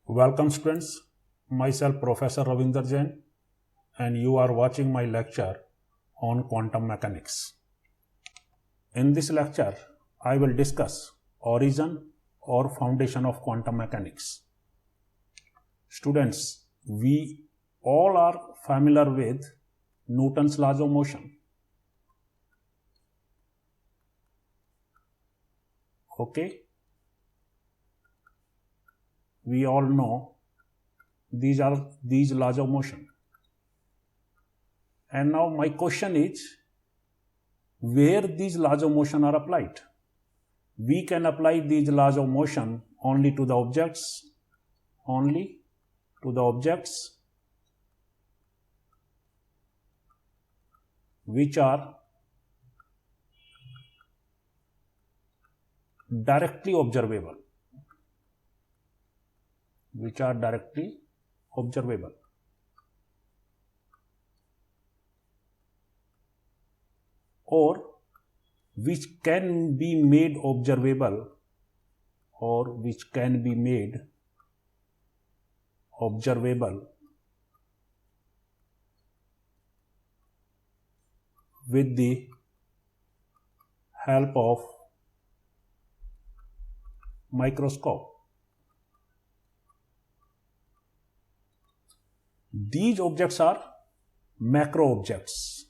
Welcome students, myself Professor Ravinder Jain and you are watching my lecture on quantum mechanics. In this lecture, I will discuss origin or foundation of quantum mechanics. Students, we all are familiar with Newton's laws of motion. Okay? We all know these laws of motion. And now my question is, where these laws of motion are applied? We can apply these laws of motion only to the objects, which are directly observable. Or which can be made observable with the help of microscope. These objects are macro objects.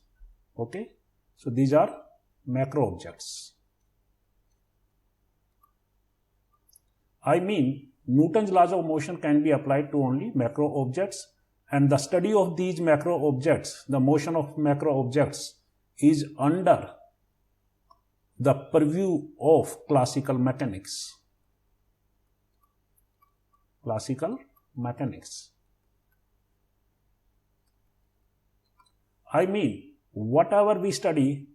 Okay, so these are macro objects. I mean, Newton's laws of motion can be applied to only macro objects, and the study of these macro objects, the motion of macro objects, is under the purview of classical mechanics. I mean, whatever we study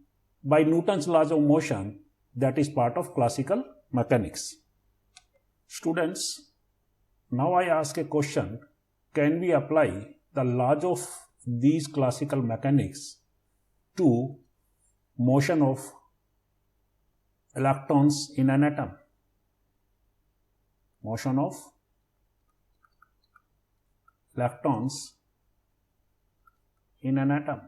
by Newton's laws of motion, that is part of classical mechanics. Students, now I ask a question, can we apply the laws of these classical mechanics to motion of electrons in an atom? Motion of electrons in an atom.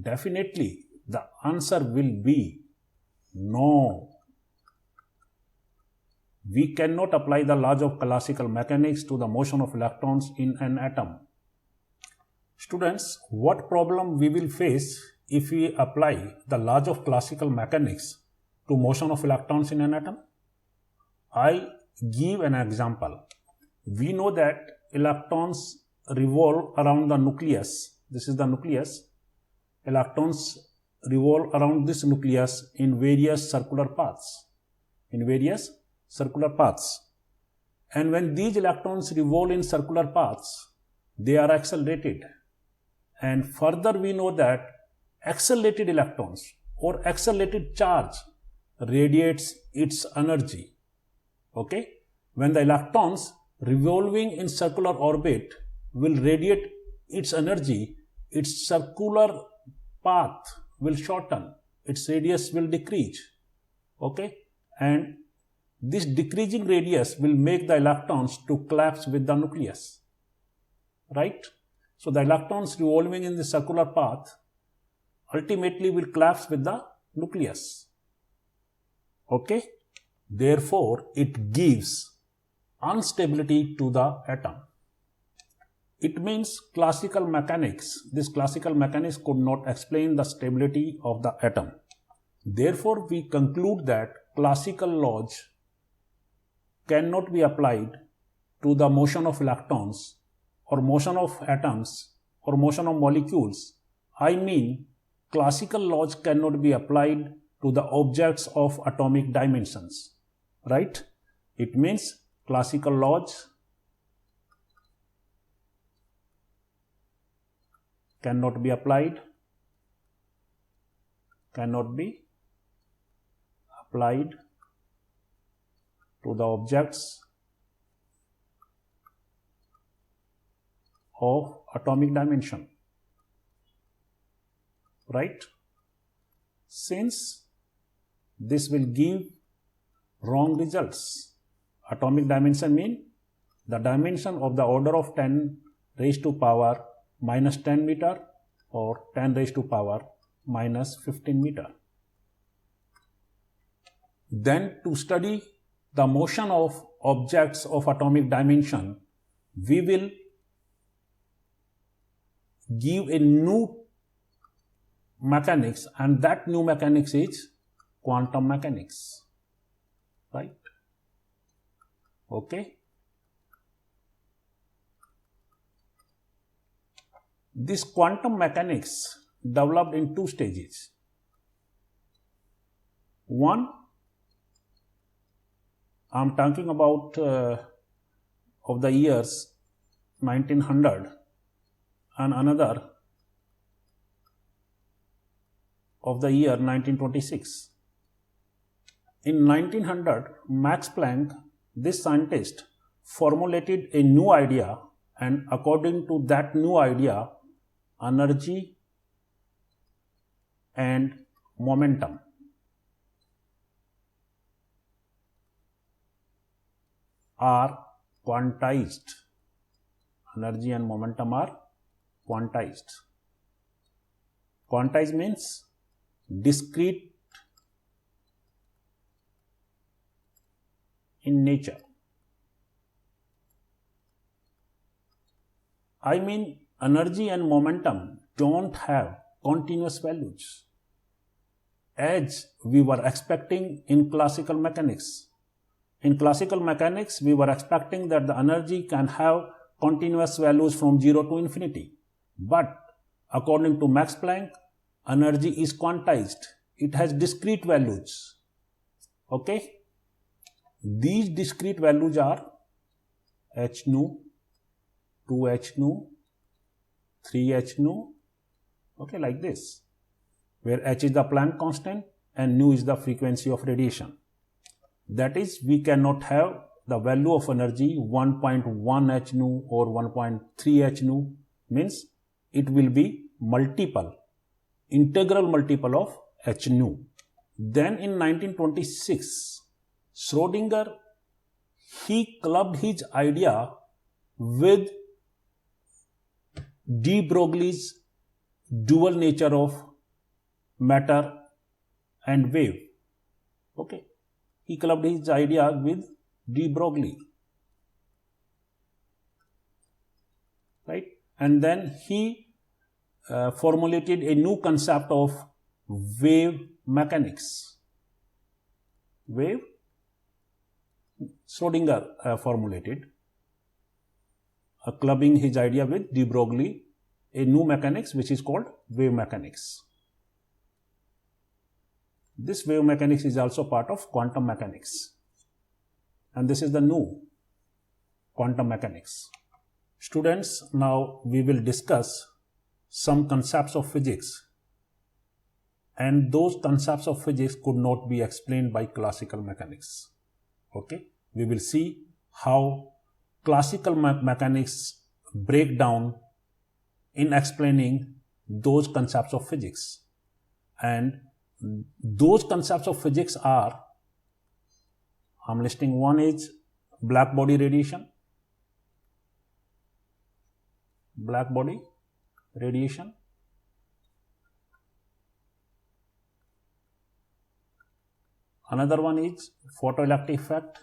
Definitely, the answer will be no. We cannot apply the laws of classical mechanics to the motion of electrons in an atom. Students, what problem we will face if we apply the laws of classical mechanics to motion of electrons in an atom? I'll give an example. We know that electrons revolve around the nucleus. This is the nucleus. Electrons revolve around this nucleus in various circular paths. And when these electrons revolve in circular paths, they are accelerated. And further we know that accelerated electrons or accelerated charge radiates its energy. Okay? When the electrons revolving in circular orbit will radiate its energy, its circular path will shorten, its radius will decrease. Okay? And this decreasing radius will make the electrons to collapse with the nucleus. Right? So the electrons revolving in the circular path ultimately will collapse with the nucleus. Okay? Therefore, it gives instability to the atom. It means classical mechanics, this classical mechanics could not explain the stability of the atom. Therefore, we conclude that classical laws cannot be applied to the motion of electrons or motion of atoms or motion of molecules. I mean, classical laws cannot be applied to the objects of atomic dimensions. Right? It means classical laws cannot be applied to the objects of atomic dimension. Right? Since this will give wrong results. Atomic dimension mean the dimension of the order of 10 raised to power minus 10 meter or 10 raised to power minus 15 meter. Then to study the motion of objects of atomic dimension, we will give a new mechanics, and that new mechanics is quantum mechanics, right? Okay. This quantum mechanics developed in two stages. One, I am talking about of the years 1900, and another of the year 1926. In 1900, Max Planck, this scientist, formulated a new idea, and according to that new idea, energy and momentum are quantized. Energy and momentum are quantized. Quantized means discrete in nature. I mean, energy and momentum don't have continuous values as we were expecting in classical mechanics. In classical mechanics, we were expecting that the energy can have continuous values from 0 to infinity. But according to Max Planck, energy is quantized. It has discrete values. Okay? These discrete values are h nu, 2h nu, 3h nu, okay, like this, where h is the Planck constant and nu is the frequency of radiation. That is, we cannot have the value of energy 1.1 h nu or 1.3 h nu, means it will be multiple, integral multiple of h nu. Then in 1926, Schrödinger, he clubbed his idea with de Broglie's dual nature of matter and wave. Okay, he clubbed his idea with de Broglie, right? And then he formulated a new concept of wave mechanics. Wave, Schrödinger formulated, clubbing his idea with de Broglie, a new mechanics which is called wave mechanics. This wave mechanics is also part of quantum mechanics, and this is the new quantum mechanics. Students, now we will discuss some concepts of physics, and those concepts of physics could not be explained by classical mechanics. Okay, we will see how classical mechanics break down in explaining those concepts of physics. And those concepts of physics are, I'm listing one is black body radiation. Black body radiation. Another one is photoelectric effect.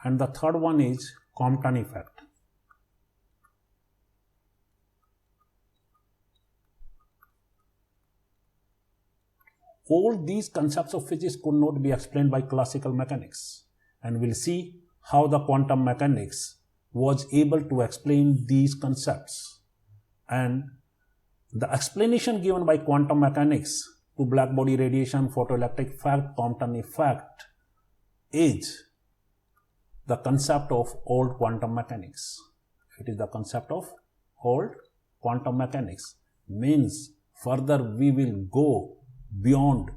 And the third one is Compton effect. All these concepts of physics could not be explained by classical mechanics, and we'll see how the quantum mechanics was able to explain these concepts. And the explanation given by quantum mechanics to black body radiation, photoelectric effect, Compton effect is the concept of old quantum mechanics. It is the concept of old quantum mechanics. Means further we will go beyond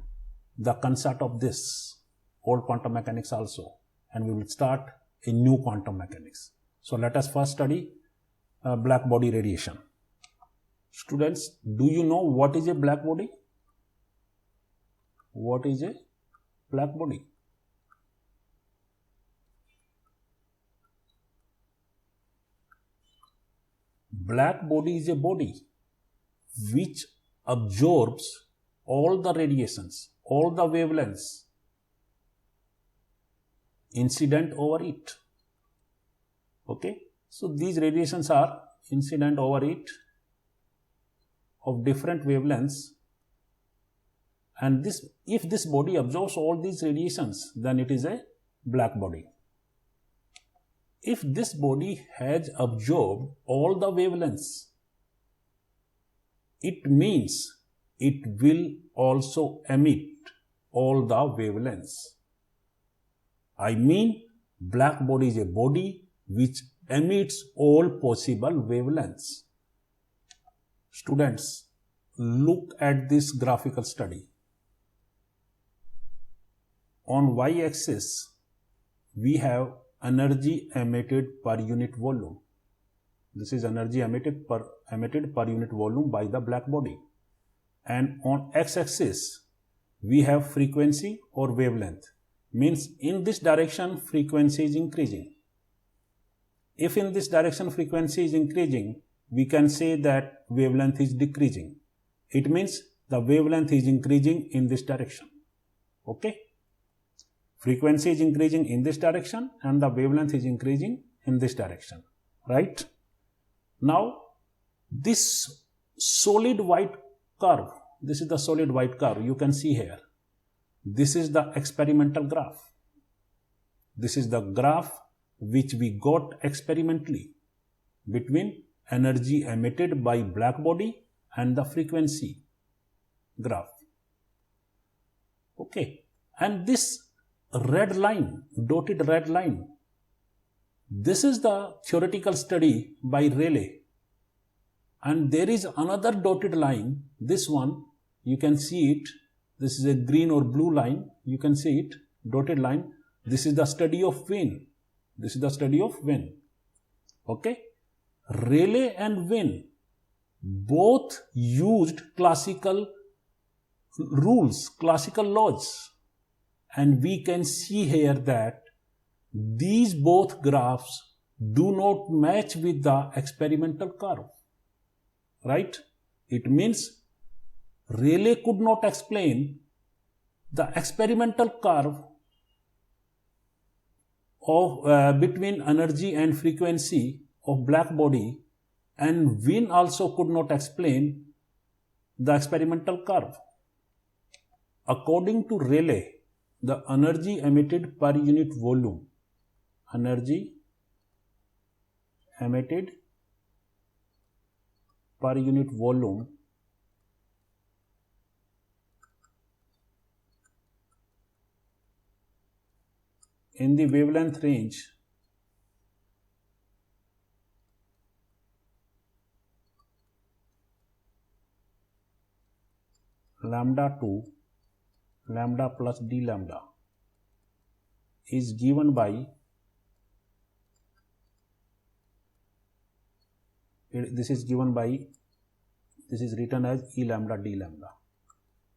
the concept of this old quantum mechanics also, and we will start a new quantum mechanics. So let us first study black body radiation. Students, do you know what is a black body? What is a black body? Black body is a body which absorbs all the radiations, all the wavelengths incident over it. Okay, so these radiations are incident over it of different wavelengths, and if this body absorbs all these radiations, then it is a black body. If this body has absorbed all the wavelengths, it means it will also emit all the wavelengths. I mean, black body is a body which emits all possible wavelengths. Students, look at this graphical study. On y-axis, we have energy emitted per unit volume. This is energy emitted per unit volume by the black body. And on x-axis, we have frequency or wavelength. Means in this direction, frequency is increasing. If in this direction frequency is increasing, we can say that wavelength is decreasing. It means the wavelength is increasing in this direction. Okay? Frequency is increasing in this direction and the wavelength is increasing in this direction. Right? Now, this solid white curve, this is the solid white curve you can see here. This is the experimental graph. This is the graph which we got experimentally between energy emitted by black body and the frequency graph. Okay, and this red line, dotted red line, this is the theoretical study by Rayleigh. And there is another dotted line, this one, you can see it. This is a green or blue line, you can see it, dotted line. This is the study of Wien. This is the study of Wien. Okay? Rayleigh and Wien both used classical rules, classical laws. And we can see here that these both graphs do not match with the experimental curve. Right? It means Rayleigh could not explain the experimental curve of between energy and frequency of black body, and Wien also could not explain the experimental curve. According to Rayleigh, the energy emitted per unit volume, energy emitted per unit volume in the wavelength range lambda 2 lambda plus d lambda is given by, this is written as E lambda d lambda.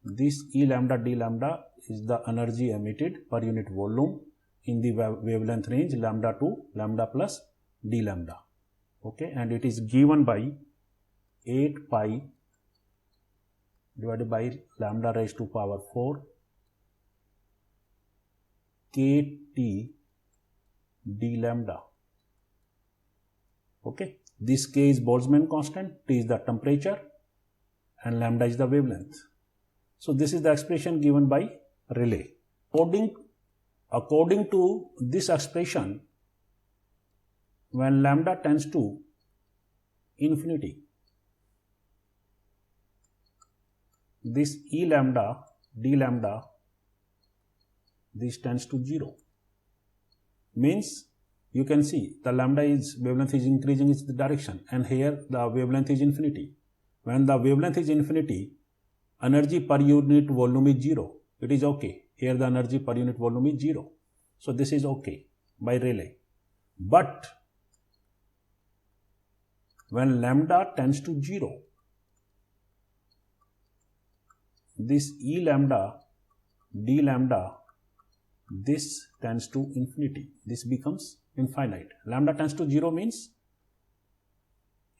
This E lambda d lambda is the energy emitted per unit volume in the wavelength range lambda 2 lambda plus d lambda. Okay, and it is given by 8 pi divided by lambda raised to power 4 kT d lambda. Okay, this K is Boltzmann constant, T is the temperature, and lambda is the wavelength. So this is the expression given by Rayleigh. According to this expression, when lambda tends to infinity, this E lambda d lambda, this tends to 0. Means you can see the lambda is wavelength is increasing in the direction, and here the wavelength is infinity. When the wavelength is infinity, energy per unit volume is 0. It is okay. Here the energy per unit volume is 0. So this is okay by Rayleigh. But when lambda tends to 0, this E lambda d lambda, this tends to infinity. This becomes infinite. Lambda tends to 0 means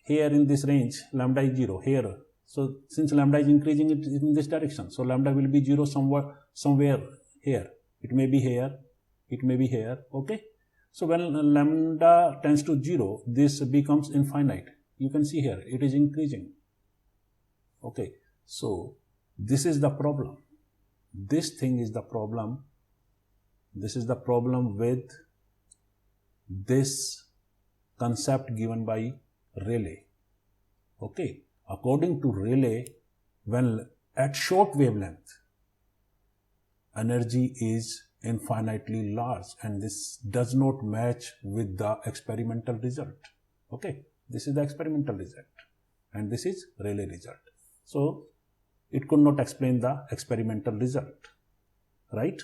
here in this range lambda is 0 here. So since lambda is increasing it in this direction, so lambda will be 0 somewhere here. It may be here, it may be here. Okay. So when lambda tends to 0, this becomes infinite. You can see here it is increasing. Okay. So this is the problem. This thing is the problem. This is the problem with this concept given by Rayleigh. Okay. According to Rayleigh, when at short wavelength, energy is infinitely large, and this does not match with the experimental result. Okay. This is the experimental result and this is Rayleigh result. So it could not explain the experimental result. Right.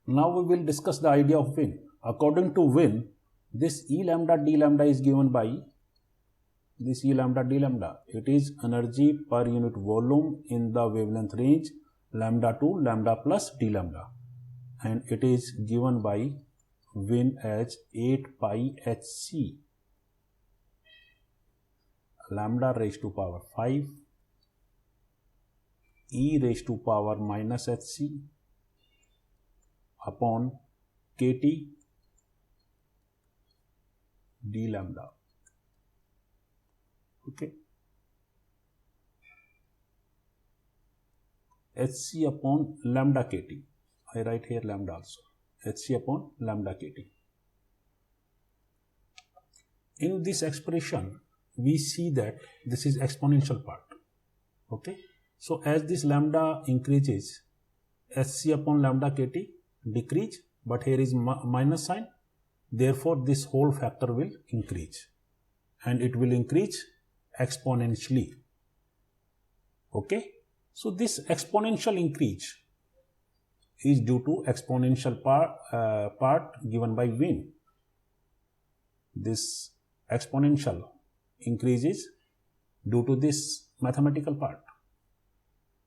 Now we will discuss the idea of Wien. According to Wien, this E lambda d lambda is given by this E lambda d lambda. It is energy per unit volume in the wavelength range lambda to lambda plus d lambda, and it is given by Wien as 8 pi hc lambda raised to power 5 e raised to power minus hc upon kt d lambda. Okay. hc upon lambda kt. I write here lambda also. hc upon lambda kt. In this expression, we see that this is exponential part. Okay. So as this lambda increases, hc upon lambda kt decrease, but here is minus sign. Therefore, this whole factor will increase, and it will increase exponentially. Okay. So this exponential increase is due to exponential part given by Wien. This exponential increases due to this mathematical part,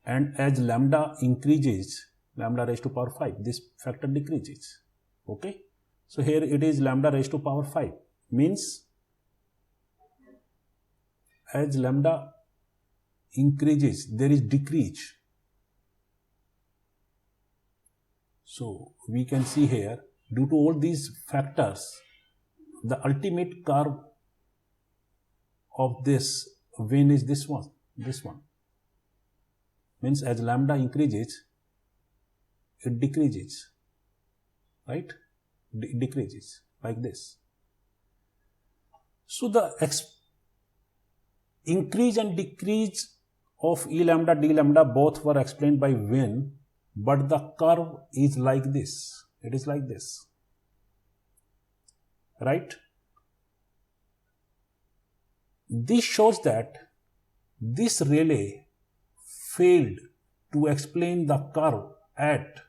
and as lambda increases, lambda raised to power 5, this factor decreases. Okay. So here it is lambda raised to power 5, means as lambda increases, there is decrease. So we can see here, due to all these factors, the ultimate curve of this Wien is this one. Means as lambda increases, it decreases, right? Decreases like this. So the increase and decrease of E lambda d lambda both were explained by Wien, but the curve is like this. It is like this, right? This shows that this Rayleigh failed to explain the curve at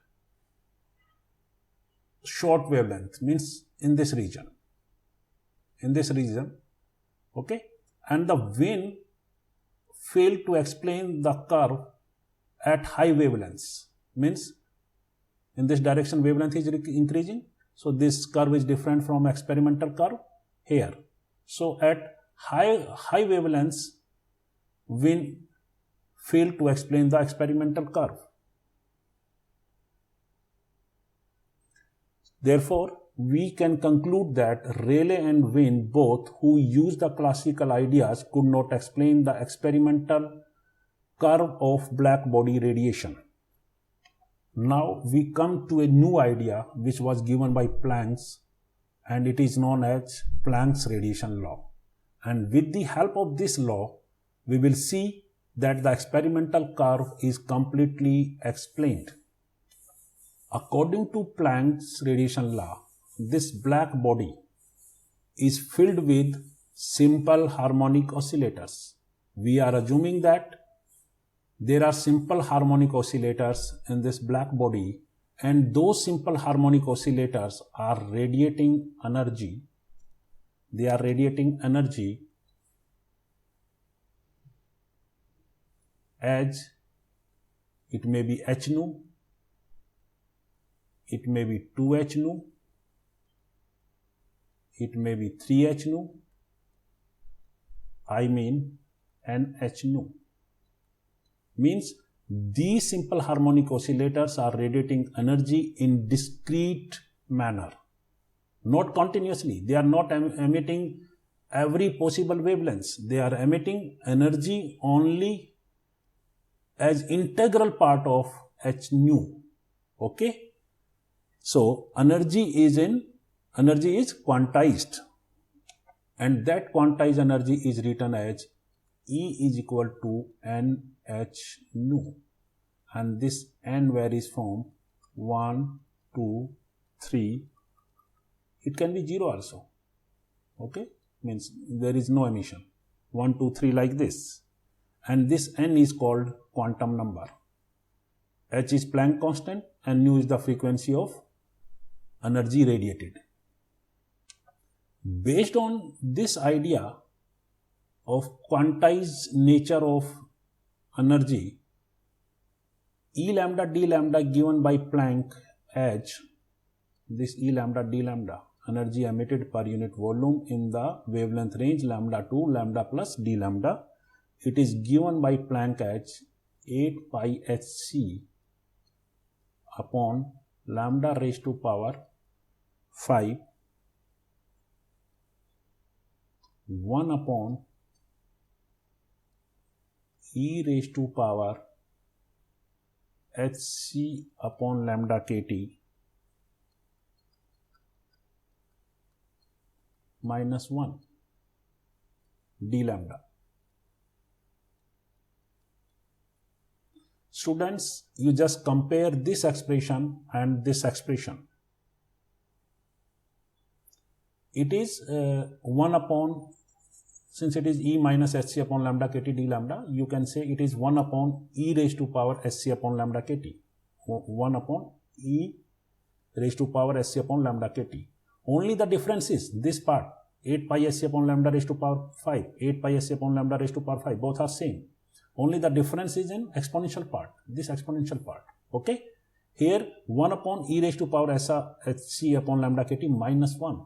short wavelength, means in this region, okay, and the Wien failed to explain the curve at high wavelengths, means in this direction wavelength is increasing, so this curve is different from experimental curve here. So at high wavelengths, Wien failed to explain the experimental curve. Therefore, we can conclude that Rayleigh and Wien, both who used the classical ideas, could not explain the experimental curve of black body radiation. Now we come to a new idea which was given by Planck, and it is known as Planck's radiation law. And with the help of this law, we will see that the experimental curve is completely explained. According to Planck's radiation law, this black body is filled with simple harmonic oscillators. We are assuming that there are simple harmonic oscillators in this black body, and those simple harmonic oscillators are radiating energy. They are radiating energy as it may be h nu, it may be 2h nu, it may be 3h nu, I mean nh nu. Means these simple harmonic oscillators are radiating energy in discrete manner, not continuously. They are not emitting every possible wavelengths. They are emitting energy only as integral part of h nu. Okay. So energy is quantized, and that quantized energy is written as E is equal to nh nu, and this n varies from 1, 2, 3. It can be 0 also. Okay, means there is no emission. 1, 2, 3 like this, and this n is called quantum number. H is Planck constant and nu is the frequency of energy radiated. Based on this idea of quantized nature of energy, E lambda d lambda given by Planck as this E lambda d lambda, energy emitted per unit volume in the wavelength range lambda 2 lambda plus d lambda, it is given by Planck as 8 pi hc upon lambda raised to power 5 1 upon e raised to power hc upon lambda kt minus 1 d lambda. Students, you just compare this expression and this expression. It is 1 upon, since it is E minus hc upon lambda kt d lambda, you can say it is 1 upon e raised to power hc upon lambda kt. 1 upon e raised to power hc upon lambda kt. Only the difference is this part, 8 pi hc upon lambda raised to power 5, 8 pi hc upon lambda raised to power 5, both are same. Only the difference is in exponential part, this exponential part. Okay. Here 1 upon e raised to power hc upon lambda kt minus 1.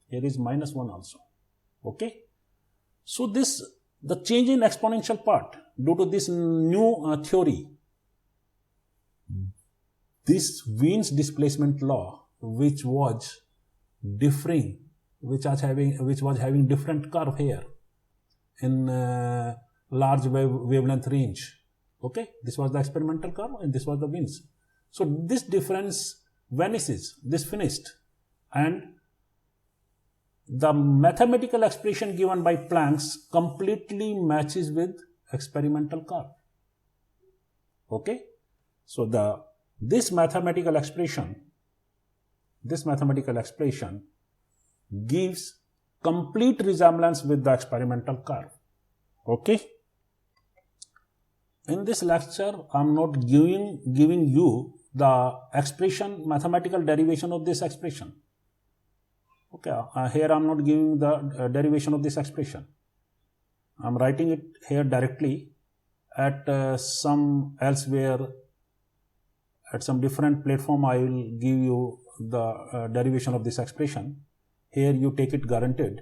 Here is minus 1 also. Okay. So the change in exponential part due to this new theory, this Wien's displacement law, which was differing, which was having different curve here in large wavelength range. Okay, this was the experimental curve and this was the Wien's. So this difference vanishes, this finished, and the mathematical expression given by Planck completely matches with experimental curve. Okay, so this mathematical expression gives complete resemblance with the experimental curve. Okay. In this lecture, I am not giving you the expression, mathematical derivation of this expression. Okay, here I am not giving the derivation of this expression. I am writing it here directly. At some elsewhere, at some different platform, I will give you the derivation of this expression. Here you take it guaranteed.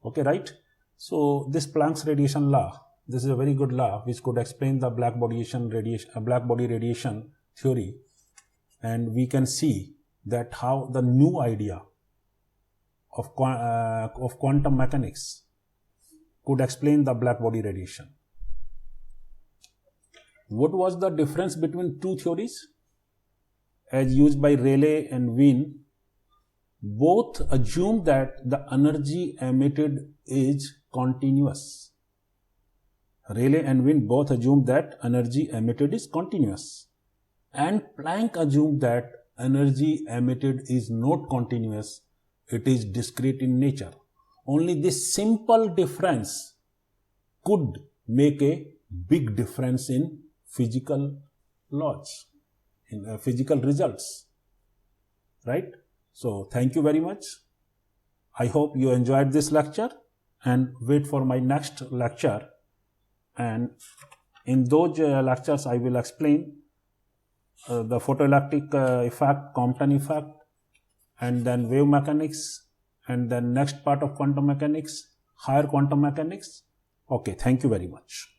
Okay, right? So this Planck's radiation law, this is a very good law which could explain the black body radiation theory, and we can see that how the new idea of quantum mechanics could explain the black body radiation. What was the difference between two theories as used by Rayleigh and Wien? Both assume that the energy emitted is continuous. Rayleigh and Wien both assume that energy emitted is continuous, and Planck assumed that energy emitted is not continuous, it is discrete in nature. Only this simple difference could make a big difference in physical laws, in physical results, right? So thank you very much. I hope you enjoyed this lecture and wait for my next lecture. And In those lectures, I will explain the photoelectric effect, Compton effect, and then wave mechanics, and then next part of quantum mechanics, higher quantum mechanics. Okay, thank you very much.